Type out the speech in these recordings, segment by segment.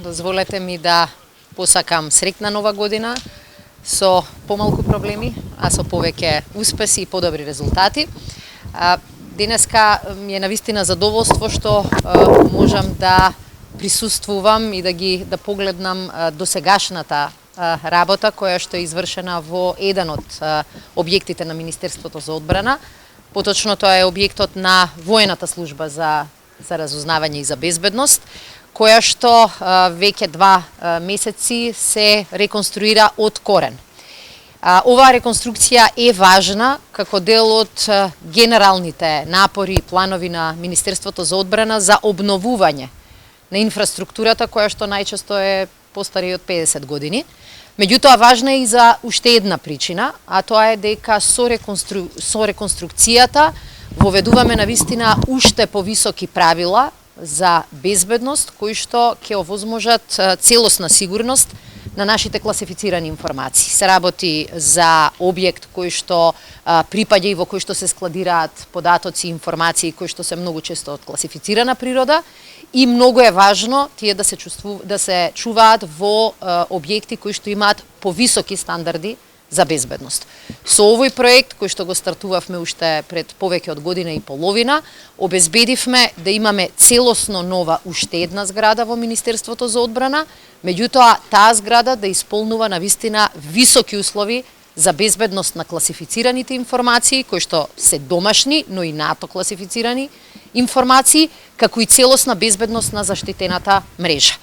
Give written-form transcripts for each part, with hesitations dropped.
дозволете ми да посакам среќна нова година со помалку проблеми, а со повеќе успеси и подобри резултати. Денеска ми е навистина задоволство што можам да присуствувам и да погледнам досегашната работа која што е извршена во еден од објектите на Министерството за одбрана. Поточно тоа е објектот на воената служба за разузнавање и за безбедност, која што веќе 2 месеци се реконструира од корен. Оваа реконструкција е важна како дел од генералните напори и планови на Министерството за одбрана за обновување на инфраструктурата која што најчесто е постари од 50 години. Меѓутоа важна е и за уште една причина, а тоа е дека со реконструкцијата воведуваме навистина уште повисоки правила за безбедност кои што ќе овозможат целосна сигурност на нашите класифицирани информации. Се работи за објект кој што припаѓа и во кој што се складираат податоци и информации кои што се многу често од класифицирана природа и многу е важно тие да се чуваат во објекти кои што имаат повисоки стандарди за безбедност. Со овој проект, кој што го стартувавме уште пред повеќе од година и половина, обезбедивме да имаме целосно нова уште една зграда во Министерството за одбрана, меѓутоа таа зграда да исполнува навистина високи услови за безбедност на класифицираните информации, кои што се домашни, но и НАТО класифицирани информации, како и целосна безбедност на заштитената мрежа.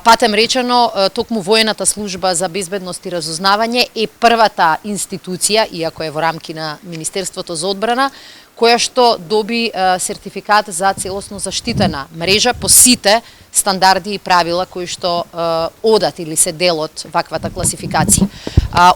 Патем речено, токму воената служба за безбедност и разузнавање е првата институција, иако е во рамки на Министерството за одбрана, која што доби сертификат за целосно заштитена мрежа по сите стандарди и правила кои што одат или се дел од ваквата класификација.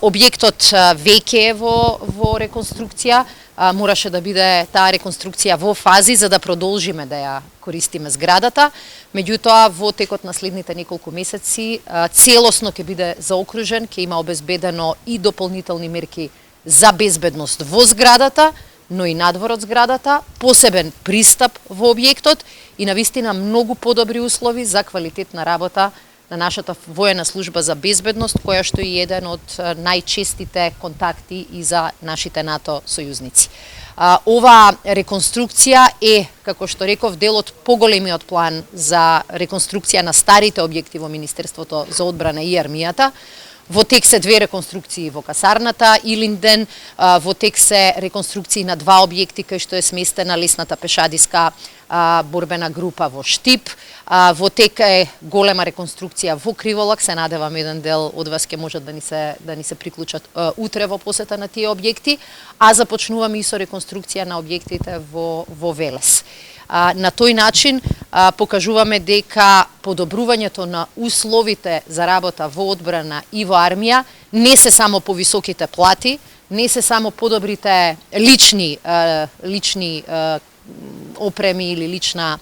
Објектот веќе е во реконструкција, мораше да биде таа реконструкција во фази за да продолжиме да ја користиме зградата, меѓутоа во текот на следните неколку месеци целосно ќе биде заокружен, ќе има обезбедено и дополнителни мерки за безбедност во зградата, но и надвор од зградата, посебен пристап во објектот и навистина многу подобри услови за квалитетна работа на нашата воена служба за безбедност, која што е еден од најчестите контакти и за нашите НАТО сојузници. Оваа реконструкција е, како што реков, дел од поголемиот план за реконструкција на старите објекти во Министерството за одбрана и армијата. Во тек се 2 реконструкции во касарната Илинден, во тек се реконструкции на 2 објекти кај што е сместена лесната пешадиска борбена група во Штип, во тек е голема реконструкција во Криволак, се надевам еден дел од вас ќе можат да ни се приклучат утре во посета на тие објекти, а започнуваме и со реконструкција на објектите во Велес. На тој начин покажуваме дека подобрувањето на условите за работа во одбрана и во армија не се само повисоките плати, не се само подобрите лични опреми или лична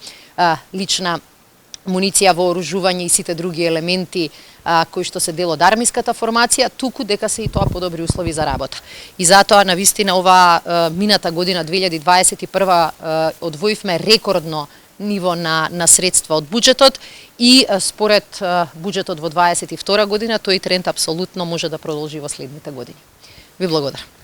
муниција, вооружување и сите други елементи кои што се дел од армиската формација, туку дека се и тоа подобри услови за работа. И затоа навистина оваа мината година 2021 одвоивме рекордно ниво на средства од буџетот и според буџетот во 2022 година тој тренд апсолутно може да продолжи во следните години. Ви благодарам.